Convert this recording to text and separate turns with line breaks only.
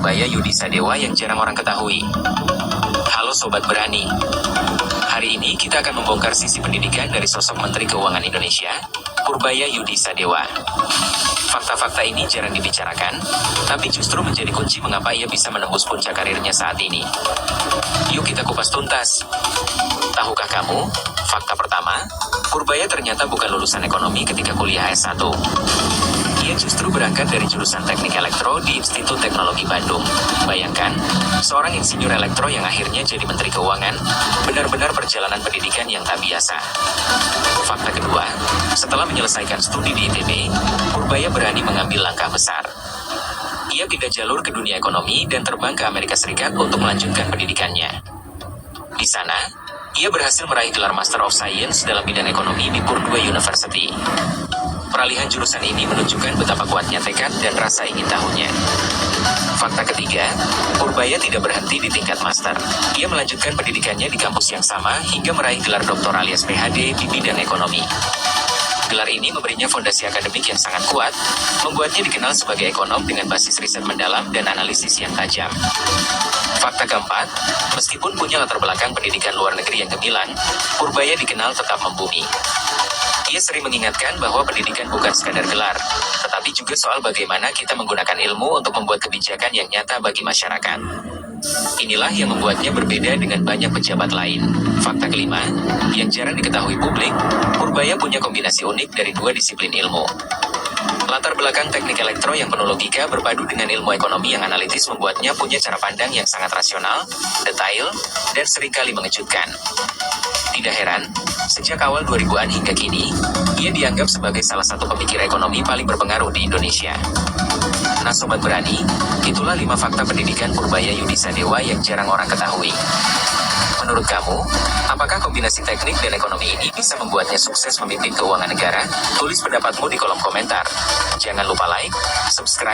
Purbaya Yudi Sadewa yang jarang orang ketahui. Halo Sobat Berani. Hari ini kita akan membongkar sisi pendidikan dari sosok Menteri Keuangan Indonesia, Purbaya Yudi Sadewa. Fakta-fakta ini jarang dibicarakan, tapi justru menjadi kunci mengapa ia bisa menembus puncak karirnya saat ini. Yuk kita kupas tuntas. Tahukah kamu, fakta pertama, Purbaya ternyata bukan lulusan ekonomi ketika kuliah S1. Ia justru berangkat dari jurusan Teknik Elektro di Institut Teknologi Bandung. Bayangkan, seorang insinyur elektro yang akhirnya jadi Menteri Keuangan, benar-benar perjalanan pendidikan yang tak biasa. Fakta kedua, setelah menyelesaikan studi di ITB, Purbaya berani mengambil langkah besar. Ia pindah jalur ke dunia ekonomi dan terbang ke Amerika Serikat untuk melanjutkan pendidikannya. Di sana, ia berhasil meraih gelar Master of Science dalam bidang ekonomi di Purdue University. Peralihan jurusan ini menunjukkan betapa kuatnya tekad dan rasa ingin tahunya. Fakta ketiga, Purbaya tidak berhenti di tingkat master. Ia melanjutkan pendidikannya di kampus yang sama hingga meraih gelar doktor alias PhD di bidang ekonomi. Gelar ini memberinya fondasi akademik yang sangat kuat, membuatnya dikenal sebagai ekonom dengan basis riset mendalam dan analisis yang tajam. Fakta keempat, meskipun punya latar belakang pendidikan luar negeri yang gemilang, Purbaya dikenal tetap membumi. Ia sering mengingatkan bahwa pendidikan bukan sekadar gelar, tetapi juga soal bagaimana kita menggunakan ilmu untuk membuat kebijakan yang nyata bagi masyarakat. Inilah yang membuatnya berbeda dengan banyak pejabat lain. Fakta kelima, yang jarang diketahui publik, Purbaya punya kombinasi unik dari dua disiplin ilmu. Latar belakang teknik elektro yang penuh logika berpadu dengan ilmu ekonomi yang analitis membuatnya punya cara pandang yang sangat rasional, detail, dan seringkali mengejutkan. Tidak heran, sejak awal 2000-an hingga kini, ia dianggap sebagai salah satu pemikir ekonomi paling berpengaruh di Indonesia. Nah Sobat Berani, itulah 5 fakta pendidikan Purbaya Yudi Sadewa yang jarang orang ketahui. Menurut kamu, apakah kombinasi teknik dan ekonomi ini bisa membuatnya sukses memimpin keuangan negara? Tulis pendapatmu di kolom komentar. Jangan lupa like, subscribe,